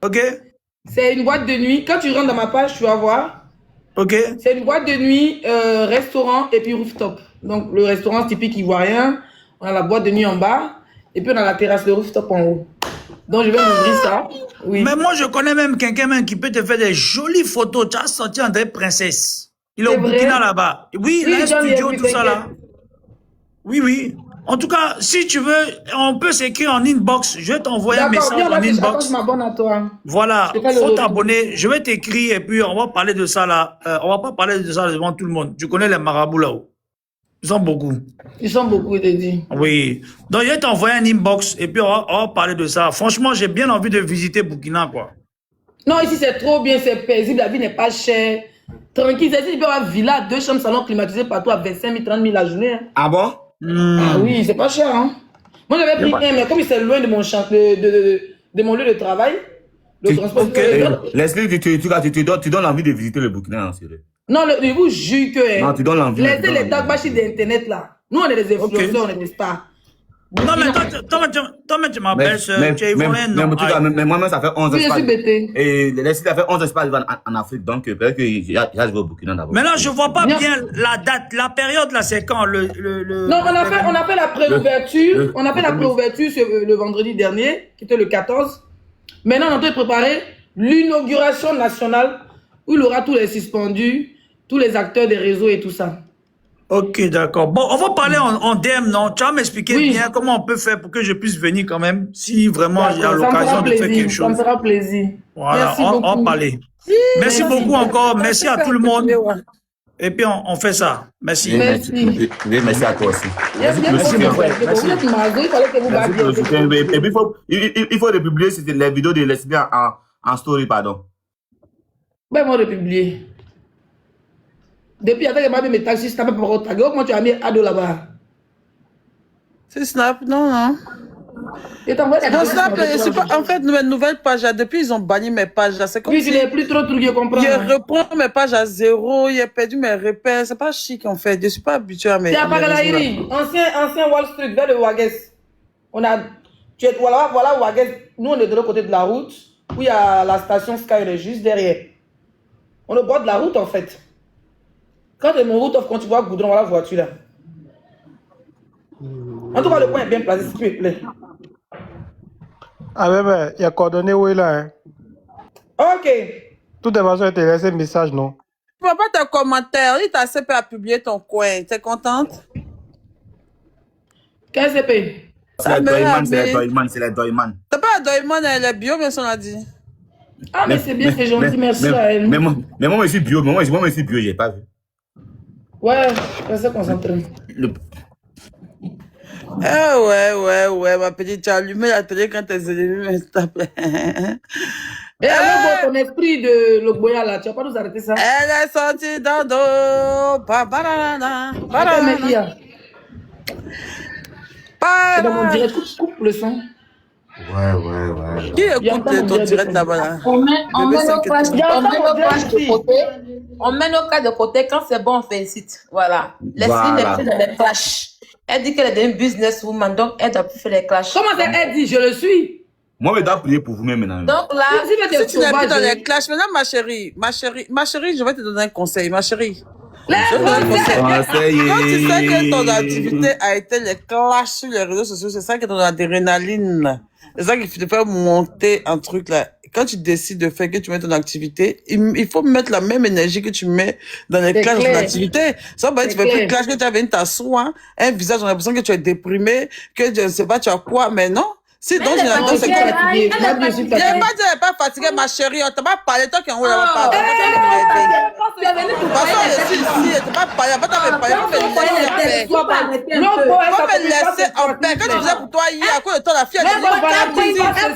Ok. C'est une boîte de nuit. Quand tu rentres dans ma page, tu vas voir. Ok. C'est une boîte de nuit, restaurant et puis rooftop. Donc, le restaurant typique ivoirien. On a la boîte de nuit en bas. Et puis, on a la terrasse de rooftop en haut. Donc, je vais m'ouvrir ça. Oui. Mais moi, je connais même quelqu'un même qui peut te faire des jolies photos. Tu as sorti André Princesse. Il est au Burkina là-bas. Oui, il a un studio, tout ça là. Oui, oui. En tout cas, si tu veux, on peut s'écrire en inbox. Je vais t'envoyer un message en inbox. Attends, je m'abonne à toi. Voilà, faut t'abonner. Je vais t'écrire et puis on va parler de ça là. On va pas parler de ça devant tout le monde. Tu connais les marabouts là-haut. Ils sont beaucoup. Ils sont beaucoup, il dit. Oui. Donc, je vais t'envoyer un inbox et puis on va parler de ça. Franchement, j'ai bien envie de visiter Burkina, quoi. Non, ici, c'est trop bien, c'est paisible, la vie n'est pas chère. Tranquille, ici, tu peux avoir villa, 2 chambres, salon climatisé partout à 25 000, 30 000 la journée. Hein. Ah bon? Ah oui, c'est pas cher. Hein. Moi, j'avais pris un, mais comme c'est loin de mon champ, de mon lieu de travail, le transport... Leslie, tu donnes l'envie de visiter le Burkina, en sérieux. Non, je vous jure que... Non, tu donnes l'envie. Laissez les tagbachis d'Internet, là. Nous, on est des influenceurs, on est des stars. Non, mais toi, tu m'appelles, tu es ivoirien, non? Mais moi-même, ça fait 11 ans. Oui, je suis bêté. Et Leslie, ça fait 11 ans que je suis pas arrivé en Afrique, donc peut-être que j'arrive au Burkina d'abord. Mais là, je vois pas bien la date, la période, là, c'est quand Non, on a fait la préouverture. On a fait la préouverture le vendredi dernier, qui était le 14. Maintenant, on est en train de préparer l'inauguration nationale où il y aura tous les suspendus, tous les acteurs des réseaux et tout ça. Ok, d'accord. Bon, on va parler en DM, non? Tu vas m'expliquer bien comment on peut faire pour que je puisse venir quand même, si vraiment il y a l'occasion de faire quelque chose. Ça me fera plaisir. Voilà, on va parler. Merci beaucoup encore. Merci à tout le monde. Et puis, on fait ça. Merci. Merci. Oui, merci à toi aussi. Merci, mon frère. Merci. Et puis, il faut republier les vidéos de lesbiens en story, pardon. Ben, moi, republier. Depuis, attends, il m'a mis mes taxis, je n'ai pas encore tagué. Comment tu as mis Ado là-bas? C'est Snap, non, non. Non, Snap, en fait, mes nouvelles pages, depuis, ils ont banni mes pages. C'est comme oui, si tu n'es plus trop truc, je comprends. Je reprends mes pages à 0, il a perdu mes repères. C'est pas chic, en fait. Je suis pas habitué à mes... C'est à Pagalaïri, ancien Wall Street, vers le Wages. Voilà Wages. Nous, on est de l'autre côté de la route, où il y a la station Sky, juste derrière. On est au bord de la route, en fait. Quand tu es mon route, quand tu vois Goudron, voilà la voiture là. En tout cas, le point est bien placé, s'il te plaît. Ah, mais il y a coordonné où il est là. Hein. Ok. Tout de façon, il te laisse un message, non? Tu vois pas tes commentaires, il t'a assez à publier ton coin. T'es contente? Qu'est-ce que c'est? C'est la Doyman. T'as pas la Doyman, elle est bio, bien sûr, on a dit. Ah, mais c'est bien, c'est gentil, merci à elle. Mais moi, je suis bio, j'ai pas vu. Ouais, restez concentré. Ouais, ma petite, tu as allumé la télé quand t'es allumé, s'il te plaît. Et alors, ton esprit de l'Ogboya là, tu vas pas nous arrêter ça? Elle est sortie dans dos. C'est dans mon direct, coupe le son. Ouais. Qui écoute ton direct là-bas là? On met nos pages de côté. On met nos cas de côté. Quand c'est bon, on félicite. Voilà. Leslie n'est plus dans les clashs. Elle dit qu'elle est une businesswoman, donc elle doit plus faire les clashs. Comment ça, elle dit? Je le suis. Moi, je dois prier pour vous-même maintenant. Donc là, si tu n'es plus dans les clashs, maintenant ma chérie, je vais te donner un conseil, ma chérie. Quand tu sais que ton activité a été les clashs sur les réseaux sociaux, c'est ça qui est ton adrénaline. C'est ça qui te fait monter un truc là. Quand tu décides de faire que tu mets ton activité, il faut mettre la même énergie que tu mets dans les clashs de ton activité. Ça va, tu fais plus de clash que tu as venu t'asseoir, un visage, on a l'impression que tu es déprimé, que je ne sais pas, tu as quoi, mais non. Si donc j'ai l'impression que tu es fatiguée. Je n'ai pas dit qu'elle n'est pas fatiguée, ma chérie. On t'a pas parlé, toi qui es en haut là-bas. Tu es venue tout passer. Je suis ici, tu n'as pas parlé, tu n'as pas parlé. Faut me laisser en paix. Quand tu faisais pour toi hier, à cause de toi, la fille, elle dit,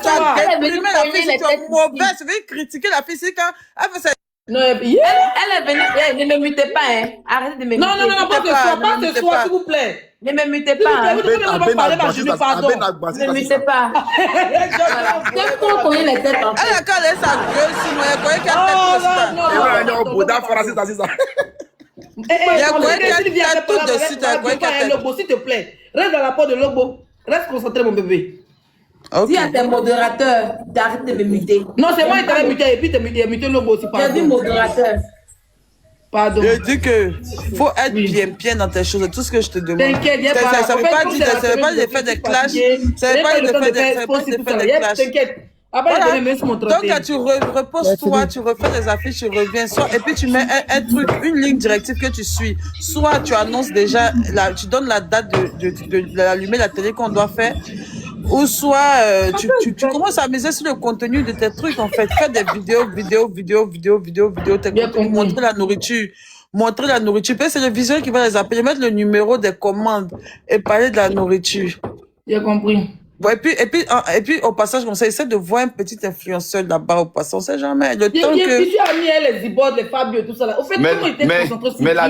tu as déprimé la fille, tu es mauvaise, tu veux critiquer la fille, c'est quand elle fait ça. Non, elle est venue. Ne me mutez pas, hein. Arrêtez de me muter. Non, pas ce soir, s'il vous plaît. Ne me mutez pas. Ne me mutez pas. Qu'est-ce qu'on connaît les têtes en fait? Elle a qu'à laisser sa gueule, sinon elle connaît qu'elle a tout dessus. S'il te plaît, reste dans la porte de Lobo. Reste concentré, mon bébé. Ok. Dis à tes modérateurs d'arrêter de me muter. Non, c'est moi qui t'avais muté et puis t'as muté Lobo aussi. J'ai dit modérateur. Pardon. Je dis que faut être bien dans tes choses, tout ce que je te demande. T'inquiète, il pas. Ça veut pas dire, ça veut pas de faire des clashs. Ça veut pas de faire des clashs. T'inquiète. Après, Voilà. je vais mon Donc, tu reposes-toi, tu refais des affiches, tu reviens, et puis tu mets un truc, une ligne directive que tu suis. Soit tu annonces déjà, tu donnes la date d'allumer la télé qu'on doit faire, ou soit tu commences à miser sur le contenu de tes trucs, en fait. Faire des vidéos, montrer la nourriture. Montrer la nourriture. Puis c'est le visuel qui va les appeler, mettre le numéro des commandes et parler de la nourriture. J'ai compris. Ouais, et puis, au passage, comme ça, essaie de voir un petit influenceur là-bas au passage. On sait jamais. Le temps que... Tu as mis les Zibod, les Fabio, tout ça là. Au fait, comment ils étaient concentrés sur mais la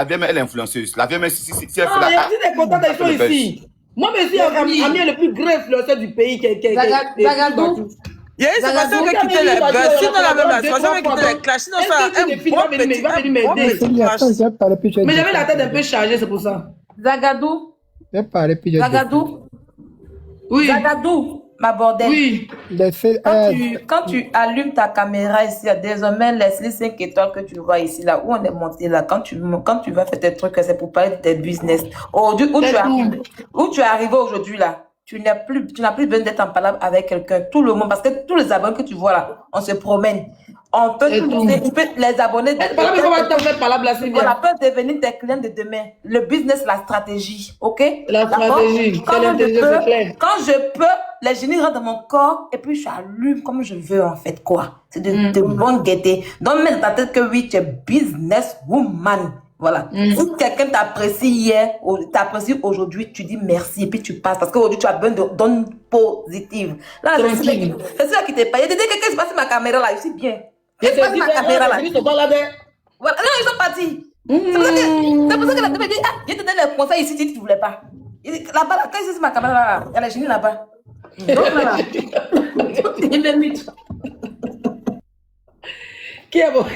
vieille, elle est influenceuse. La vieille, si elle fait il y a des contents ils sont ici. Moi, je suis ami le plus grand influenceur du pays. Zagadou. Il y a une Sébastien qui a quitté les buzz. Sinon, la même la Sébastien qui a quitté les clashs. Sinon, ça un bon petit clash. Mais j'avais la tête un peu chargée, c'est pour ça. Zagadou. Zagadou. Oui. Zagadou, ma bordelle. Oui. Quand tu allumes ta caméra ici, désormais, les 5 étoiles que tu vois ici, là, où on est monté, là, quand tu vas faire tes trucs, c'est pour parler de tes business. Aujourd'hui, où tu es arrivé aujourd'hui, là, tu n'as plus besoin d'être en parole avec quelqu'un. Tout le monde, parce que tous les abonnés que tu vois, là, on se promène. On peut les abonnés. Voilà, peuvent devenir tes clients de demain. Le business, la stratégie, ok? La stratégie, c'est l'intelligence, c'est clair. Quand je peux, les génies rentrent dans mon corps et puis j'allume comme je veux, en fait, quoi. C'est de bonne gaieté. Donc, mets dans ta tête que oui, tu es business woman. Voilà. Si quelqu'un t'apprécie hier, t'apprécie aujourd'hui, tu dis merci et puis tu passes. Parce qu'aujourd'hui, tu as besoin d'ondes positives. Là, c'est ça qui t'est payé. J'ai dit, qu'est-ce qui se passe sur ma caméra là? Je suis bien. Qu'est-ce qui se passe sur ma caméra là? Voilà. Non, ils sont partis. C'est pour ça que la télé dit, ah, je te donne les conseils ici, tu ne voulais pas. Là-bas, quand c'est sur ma caméra là, il y a les génies là-bas. Donc là, il me mythe. Qui est bon?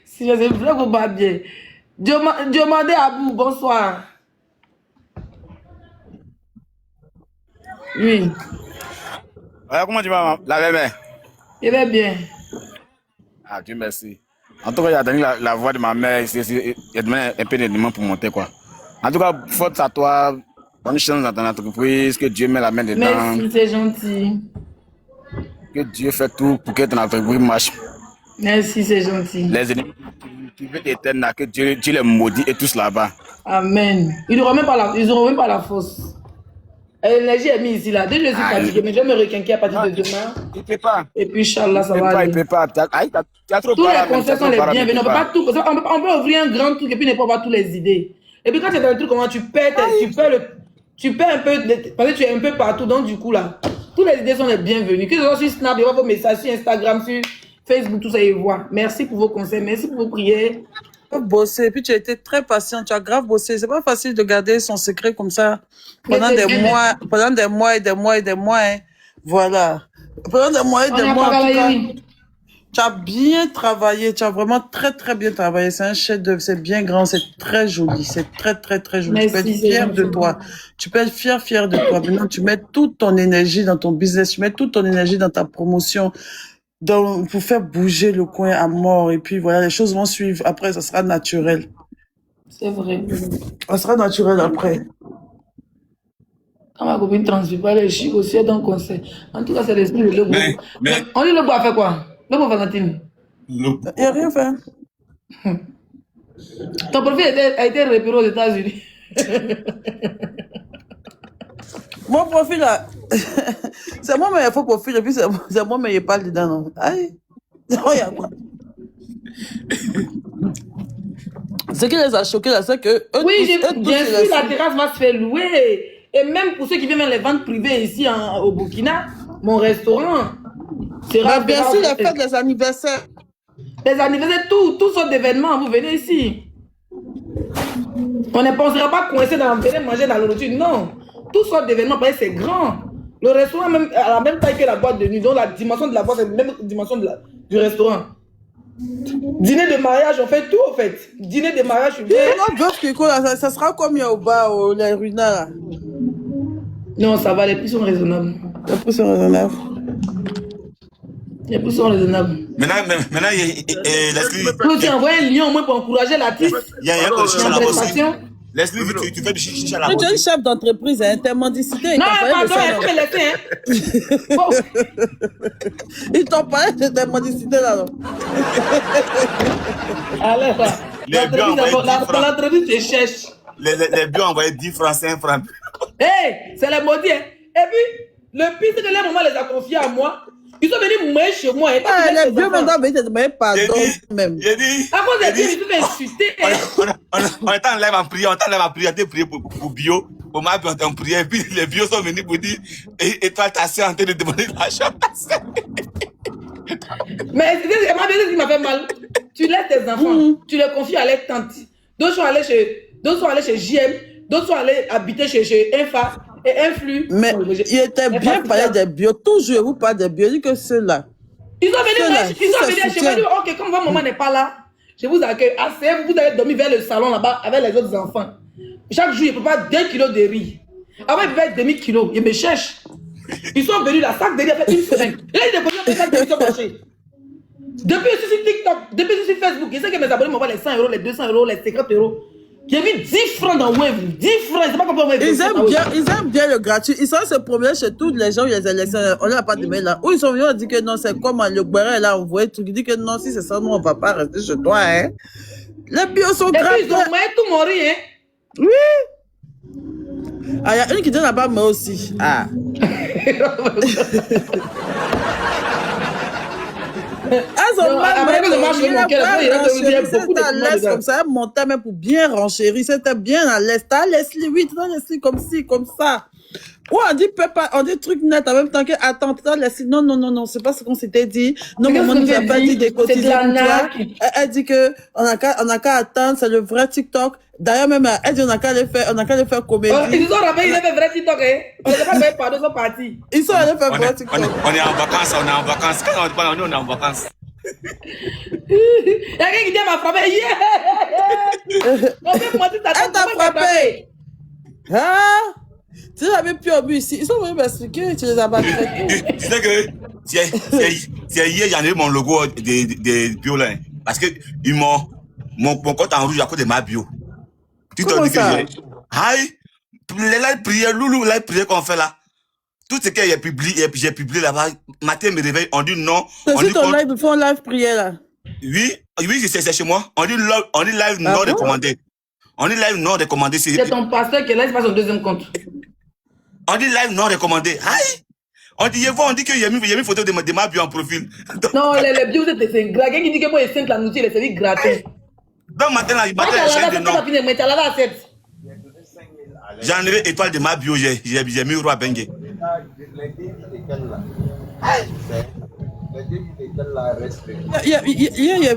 Si je sais pas, vous va bien. Diomandé Abou, bonsoir. Oui. Comment tu vas, la mère? Il va bien. Ah, Dieu merci. En tout cas, il a donné la voix de ma mère. Il a donné un peu de demande pour monter, quoi. En tout cas, faute à toi. Bonne chance dans ton entreprise. Que Dieu met la main dedans. Merci, c'est gentil. Que Dieu fait tout pour que ton entreprise marche. Merci, c'est gentil. Les ennemis qui veulent t'éteindre, que Dieu les maudit et tous là-bas. Amen. Ils n'auront même pas la force. L'énergie est mise ici, là. Dès que je suis fatigué, mais je vais me requinquer à partir de demain. Il ne peut pas. Et puis, Inch'Allah, ça va aller. Il ne peut pas. Tu as trop tous les conseils sont les bienvenus. On peut ouvrir un grand truc et puis ne pas avoir toutes les idées. Et puis, quand tu as un truc, comment tu perds un peu, parce que tu es un peu partout. Donc, du coup, là, toutes les idées sont les bienvenues. Que ce soit sur Snap, il y a vos messages sur Instagram, sur Facebook, tout ça, ils voient. Merci pour vos conseils, merci pour vos prières. Bosser, puis tu as été très patient, tu as grave bossé. C'est pas facile de garder son secret comme ça pendant des mois et des mois. Hein. Voilà. Pendant des mois et des mois. En tout cas, tu as bien travaillé, tu as vraiment très très bien travaillé. C'est un chef-d'œuvre, c'est bien grand, c'est très joli, c'est très très très joli. Merci, tu peux être fier de toi. Tu peux être fier de toi. Maintenant, tu mets toute ton énergie dans ton business, tu mets toute ton énergie dans ta promotion. Pour faire bouger le coin à mort, et puis voilà, les choses vont suivre. Après, ça sera naturel. C'est vrai. Ça sera naturel après. Quand ma copine ne transmet pas les chics aussi, elle donne conseil. En tout cas, c'est l'esprit de Lobo. On dit Lobo a fait quoi? Lobo Valentine. Il n'y a rien fait. Ton profil a été repéré aux États-Unis. Mon profil là, c'est moi, mais il faut profil, et puis c'est moi, mais il n'y a pas dedans, non. Aïe, non, il y a quoi. Ce qui les a choqués là, c'est que. Oui, bien sûr, la terrasse va se faire louer. Et même pour ceux qui viennent les ventes privées ici au Burkina, mon restaurant sera. Bien sûr, les fêtes, les anniversaires. Les anniversaires, tout sortes d'événements, vous venez ici. On ne pensera pas coincé dans venir manger dans la nourriture, non. Toutes sortes d'événements, parce que c'est grand. Le restaurant même, à la même taille que la boîte de nuit, donc la dimension de la boîte, c'est la même dimension du restaurant. Dîner de mariage, on fait tout, en fait. Dîner de mariage, ça sera combien au bas, les ruines là? Non, ça va, les prix sont raisonnables. Les prix sont raisonnables. Les prix sont raisonnables. Maintenant, Tu as envoyé un lion au moins pour encourager l'artiste. il y a un chicha là-bas aussi. Leslie, tu fais du chicha là-bas. Tu es chef d'entreprise, hein, t'es mendicité. Non, pardon, il faut me laisser. Ils t'ont parlé de ta mendicité là. Alors, l'entreprise te cherche. Les bio envoyaient 10 francs, 5 francs. Hey, c'est les maudits. Hein. Et puis, le pire, c'est que les mamans les a confiés à moi. Ils sont venus mourir chez moi. Et les vieux m'ont dit de me pardon même. J'ai dit. À cause des vieux, ils sont insultés. On était en live en prière, on prié pour bio. Pour ma bio, on était en prière. Et puis les vieux sont venus pour dire, et toi, ta soeur en train de demander l'argent. Mais c'est ce qui m'a fait mal. Tu laisses tes enfants, tu les confies à les tantes. D'autres sont allés chez JM, d'autres sont allés habiter chez Infa et Influx. Mais il était bien parlé des bio. Toujours, je vous parle des bio. Je dis que ceux-là. Ils ont venu chez moi. Ok, comme votre maman n'est pas là, je vous accueille. Vous allez dormir vers le salon là-bas avec les autres enfants. Chaque jour, il prépare 2 kilos de riz. Après, il fait demi-kilo. Ils me cherchent. Ils sont venus là, sac de riz, fait une semaine. Et là, ils déposent des sacs de riz sur le marché. Depuis je suis sur TikTok, depuis je suis sur Facebook, je sais que mes abonnés m'envoient les 100 €, les 200 €, les 50 €. J'ai mis 10 francs dans Wave. 10 francs, je sais pas comment on va ils aiment bien le gratuit. Ils sont se promener chez tous les gens, ils les laissent. On n'a pas de mail là. Où ils sont venus, on dit que non, c'est comme le Guérin là, on voit tout. Il dit que non, si c'est ça, nous, on va pas rester chez toi. Hein. Les bios sont gratuits. Ils ont tout mon riz, hein. Oui. Ah, il y a une qui donne là-bas, moi aussi. Ah. Comme ça, elle montait même pour bien renchérir. C'était bien à l'est. Leslie, oui, Leslie, comme ci, comme ça. Ouais, on dit papa, on dit truc net en même temps que attends, Leslie, non, c'est pas ce qu'on s'était dit. Non, maman nous a pas dit des cotisations pour toi. Elle dit que on a qu'à attendre, c'est le vrai TikTok. D'ailleurs, même, elle dit on a qu'à le faire comédie. Ils ont rappelé, ils ont fait vrai TikTok, hein. On n'est pas fait pardon, ils sont partis. Ils sont allés faire vrai TikTok. On est en vacances. Quand on parle, on est en vacances. Il y a quelqu'un qui dit elle m'a frappé. Elle t'a frappé. Hein? Tu n'avais plus au but ici. Ils sont venus m'expliquer, tu les as battus. Tu sais que c'est hier, j'en ai eu mon logo des bio là. Parce que mon compte en rouge à cause de ma bio. Tu te dis que aïe, les prières, Loulou, les prières qu'on fait là. Tout ce que j'ai publié là-bas, matin me réveille, on dit non. C'est sur ton live, ils font live prière là. Oui, c'est chez moi. On dit live non recommandé. On dit live non recommandé. C'est ton pasteur qui est là, il passe son deuxième compte. On dit live non recommandé. Aïe! On dit que j'ai mis une photo de ma bio en profil. Non, les bios, c'est un gras. Quelqu'un qui dit que moi, il sent la nourriture, il est servi gratuit. Donc maintenant, il m'a dit non. J'en ai étoile de ma bio, j'ai mis roi Bengue. Hier,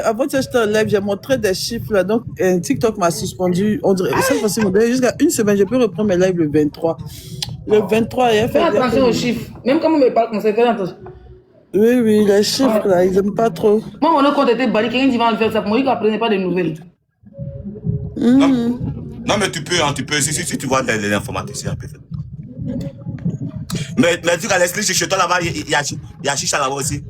avant que j'étais en live, j'ai montré des chiffres là. Donc, TikTok m'a suspendu. On dirait, cette fois-ci, jusqu'à une semaine, je peux reprendre mes lives le 23. Le 23, il a fait. Fais attention aux chiffres. Même quand on me parle comme ça, fais attention. Oui, les chiffres là, ils n'aiment pas trop. Moi, mon compte était banni, quelqu'un dit va le faire ça. Pour moi, il n'apprenait pas de nouvelles. Non, mais tu peux, si tu vois les informaticiens, peut-être. Mais tu as Leslie, chez toi là-bas, il y a chicha là-bas aussi.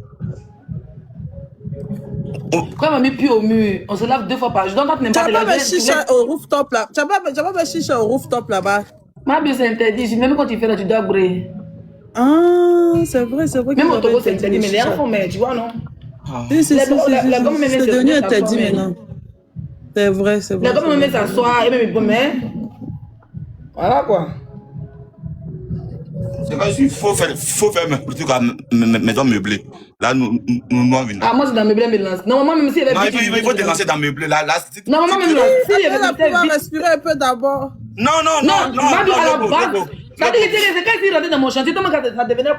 Quand on m'a mis plus au mur, on se lave 2 fois par jour. Donc, quand tu n'aimes pas de la vie. Tu n'as pas mis chicha au rooftop là. Tu n'as pas mis chicha au rooftop là-bas. Ma bio, c'est interdit. Même quand tu fais là, tu dois brûler. Ah, c'est vrai. Même au Togo, c'est interdit. Mais les enfants, mais tu vois, non? C'est devenu interdit maintenant. C'est vrai. La gomme me met s'asseoir et même bon, mais voilà quoi. C'est vrai, il faut faire mes maison meublée. Là, nous venons. Ah, moi, c'est dans meublé, mais lance. Non, maman, même si elle non, il faut te lancer dans meublé. Là, non, maman, même là. Si elle va pouvoir respirer un peu d'abord. Non. À la base, ça dit que c'est quand il rentrait dans mon chantier, tellement que ça devenait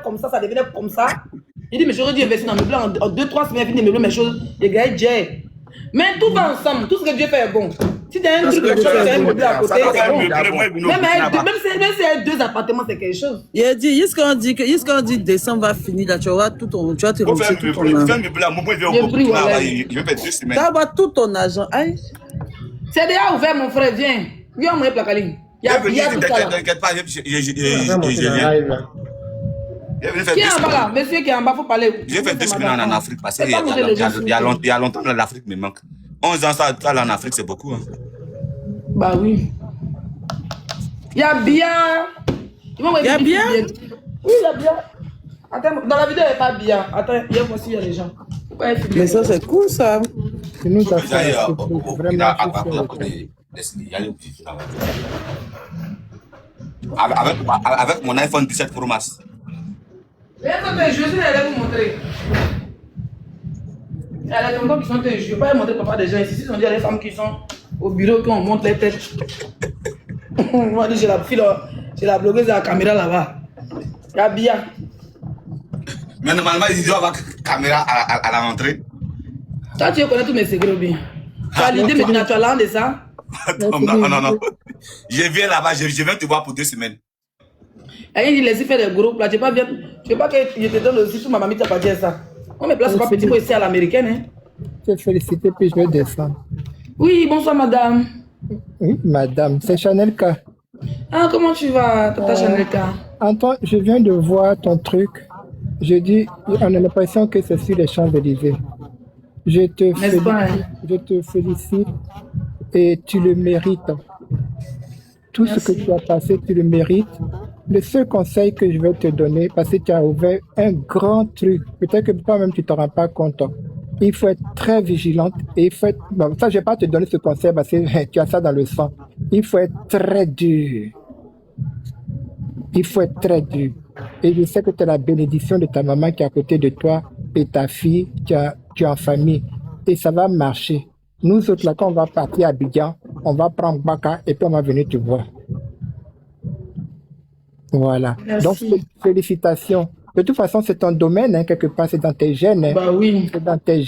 comme ça. Il dit, mais j'aurais dû investir dans le meublé en 2-3 semaines, finir de meubler mes choses. Les gars, j'ai. Mais tout va ensemble, tout ce que Dieu fait est bon. Si tu as un truc de chose, tu as un meublé à côté, c'est bon. Même si elle a 2 appartements, c'est quelque chose. Il a dit, jusqu'on dit décembre va finir, là, tu vas tout ton, tu vas te remettre tout ton argent. Je vais faire 2 semaines. Tu vas avoir tout ton argent. Aïe. C'est déjà ouvert, mon frère, viens. Viens, on me placaline. Il y a tout ça là. T'inquiète pas, Je vais faire Qui est 2 en bas semaines. là? Monsieur qui est en bas, faut parler. J'ai fait 2 semaines en Afrique parce qu'il y a longtemps l'Afrique me manque. 11 ans, ça là en Afrique, c'est beaucoup. Hein. Bah oui. Il y a bien. Il y a bien? Oui, il y a bien. Attends, dans la vidéo, il n'y a pas bien. Attends, il y a aussi, il y a les gens. Mais ça, c'est cool, ça. C'est nous, ça Il y a fait vraiment. avec mon iPhone 17 Pro Max. Je suis allé vous montrer. Il y a les tontons qui sont. Je ne vais pas montrer papa des gens ici. Ils ont dit à les femmes qui sont au bureau qu'on montre les têtes. Moi, j'ai la fille, j'ai la blogueuse à la caméra là-bas. Il y a bien. Mais normalement, ils doivent avoir caméra à la rentrée. Toi, tu connais tous mes secrets bien. Tu as l'idée, mais tu as l'air de ça. Non. Je viens là-bas, je viens te voir pour 2 semaines. Et il dit, laisse faire des groupes là. Tu ne veux pas que je te donne aussi tout ma mamie, tu n'as pas dit ça. On me place pas petit pour ici à l'américaine. Hein. Je vais féliciter, puis je vais descendre. Oui, bonsoir madame. Oui, madame, c'est Chanel K. Ah, comment tu vas, tata Chanel K? Antoine, je viens de voir ton truc. Je dis, on a l'impression que c'est sur les Champs-Élysées. Je te félicite et tu le mérites. Tout ce que tu as passé, tu le mérites. Le seul conseil que je vais te donner, parce que tu as ouvert un grand truc, peut-être que toi-même tu ne te rends pas compte. Il faut être très vigilante et il faut être... Bon, ça, je ne vais pas te donner ce conseil parce que tu as ça dans le sang. Il faut être très dur. Il faut être très dur. Et je sais que tu as la bénédiction de ta maman qui est à côté de toi et ta fille, tu es en famille. Et ça va marcher. Nous autres, là, quand on va partir à Abidjan, on va prendre Baka et puis on va venir te voir. Voilà. Merci. Donc, félicitations. De toute façon, c'est ton domaine, hein, quelque part, c'est dans tes gènes. Hein. Bah oui. C'est dans tes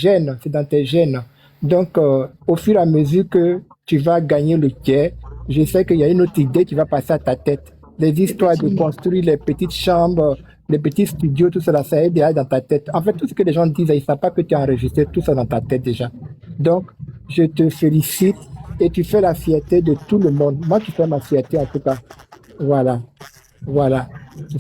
gènes. Donc, au fur et à mesure que tu vas gagner le tiers, je sais qu'il y a une autre idée qui va passer à ta tête. Les histoires de construire les petites chambres, les petits studios, tout cela, ça est déjà dans ta tête. En fait, tout ce que les gens disent, ils ne savent pas que tu as enregistré tout ça dans ta tête déjà. Donc, je te félicite et tu fais la fierté de tout le monde. Moi, tu fais ma fierté en tout cas. Voilà.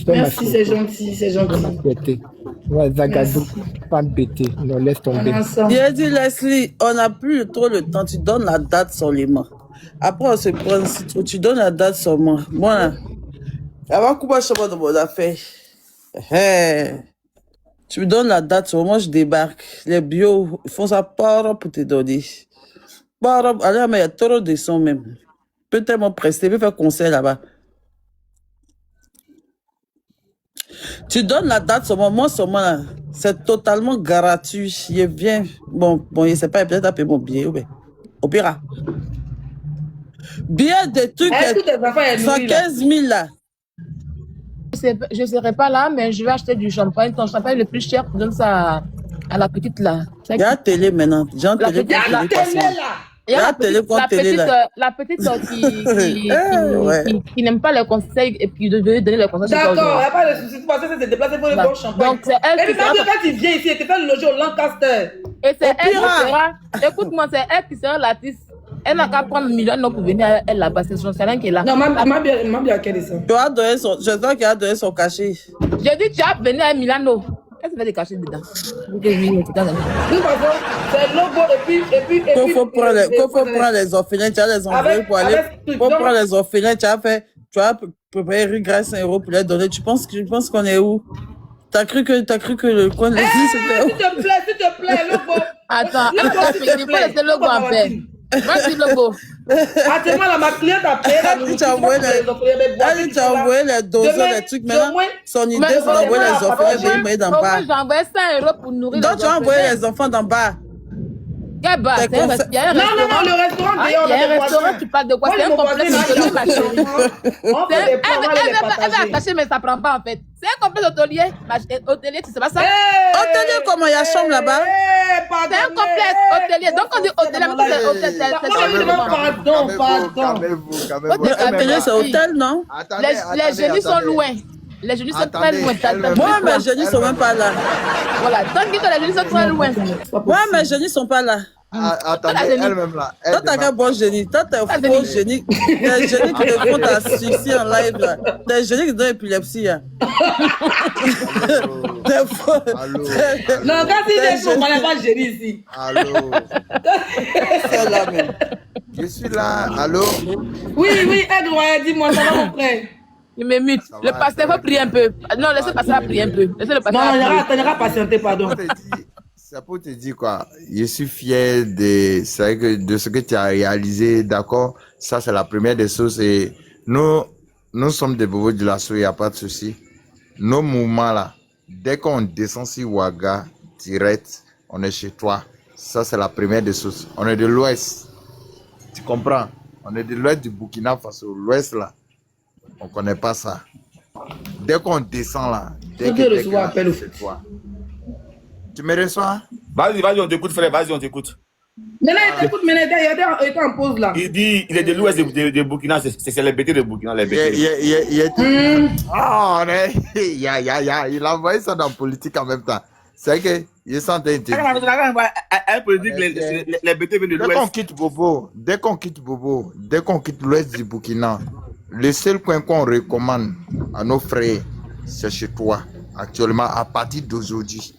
Merci, c'est gentil, c'est gentil. Ouais, Zagadou, femme bêtée, non, laisse tomber. Il a dit, Leslie, on n'a plus trop le temps, tu donnes la date seulement. Après, on se prend si tu donnes la date seulement. Moi, avant que je sois dans mon affaire, tu me donnes la date seulement, moi je débarque. Les bio, ils font ça pour te donner. Allez, mais il y a trop de sons même. Peut-être m'en prester, peut faire concert là-bas. Tu donnes la date seulement, moi seulement là, c'est totalement gratuit. Je viens, bon, je sais pas, peut-être appeler mon billet, au pire. Billet des trucs, 115 000 là. Je ne serai pas là, mais je vais acheter du champagne. Ton champagne le plus cher, tu donnes ça à la petite là. Il y a la télé maintenant. J'ai une télé. Il y a la petite qui n'aime pas les conseils et puis de donner les conseils. D'accord, il n'y a pas de souci. Tu pensais que c'est déplacé pour le bon champagne. Donc c'est elle qui quand tu viens ici, tu fais le loger au Lancaster. Et c'est elle qui sera. Écoute-moi, c'est elle qui sera l'artiste. Elle n'a qu'à prendre 1 million pour venir elle là-bas. C'est son salaire qui est là. Non, m'a bien quel est ça. Je dois qu'il a donné son cachet. J'ai dit tu as venu à Milano. Qu'est-ce que tu fais des cachets dedans? C'est logo et puis. Il faut prendre les orphelins, tu as les envoyer pour aller. Pour prendre les orphelins, tu as préparé grâce à 1 euro pour les donner. Tu penses qu'on est où? T'as cru que le coin de l'église c'était où? S'il te plaît, logo. Attends, il faut laisser le logo en paix. Merci logo. Attends, là, ma cliente a payé la nourriture. Tu as envoyé les doses, les trucs. Maintenant, son idée, c'est d'envoyer les orphelins pour d'en bas. J'ai envoyé 100 € pour nourrir les donc, tu as envoyé les enfants d'en bas. Quel bar? Non, le restaurant, il y a un restaurant, tu parles de quoi? C'est un complexe hôtelier, ma chérie. Elle va attacher, mais ça prend pas en fait. C'est un complexe hôtelier, tu sais pas ça? Hôtelier, comment il y a chambre là-bas? C'est un complexe hôtelier. Donc on dit hôtelier, mais c'est hôtel. Pardon. Hôtelier, c'est hôtel, non? Les genoux sont loin. Les genoux sont très loin. Moi, mes genoux sont même pas là. Voilà, donc dis que les genoux sont très loin. Moi, mes genoux sont pas là. Attendez, elle-même là. Toi, t'as qu'un bon génie. Toi, t'es un faux génie. T'es un génie qui te font asphyxie en live. Là. T'es un génie qui donne épilepsie. Hein. T'es faux. Allô. Non, quand il est faux, on n'a pas génie ici. Allô. C'est là même. Je suis là. Allô. Oui, Edouard, dis-moi, ça va mon frère. Il me mute. Le pasteur va prier un peu. Non, laissez le pasteur prier un peu. Laissez le pasteur Non, prier. il n'y aura patienter, pardon. C'est pour te dire quoi. Je suis fier de ce que tu as réalisé, d'accord? Ça, c'est la première des choses. Et nous sommes des bobos de l'assaut, il n'y a pas de souci. Nos mouvements là, dès qu'on descend sur Ouaga, direct, on est chez toi. Ça, c'est la première des choses. On est de l'ouest. Tu comprends? On est de l'ouest du Burkina Faso. L'ouest là, on ne connaît pas ça. Dès qu'on descend là, dès que c'est toi. Tu me reçois? Vas-y, on t'écoute, frère, vas-y, on t'écoute. Maintenant, écoute, il est en pause là. Il dit, il est de l'ouest de Burkina, c'est les bêtés de Burkina, les bêtés. Il a envoyé ça dans la politique en même temps. C'est que il s'en Elle politique, les bêtés viennent de l'ouest. Dès qu'on quitte l'ouest du Burkina, le seul coin qu'on recommande à nos frères, c'est chez toi, actuellement, à partir d'aujourd'hui.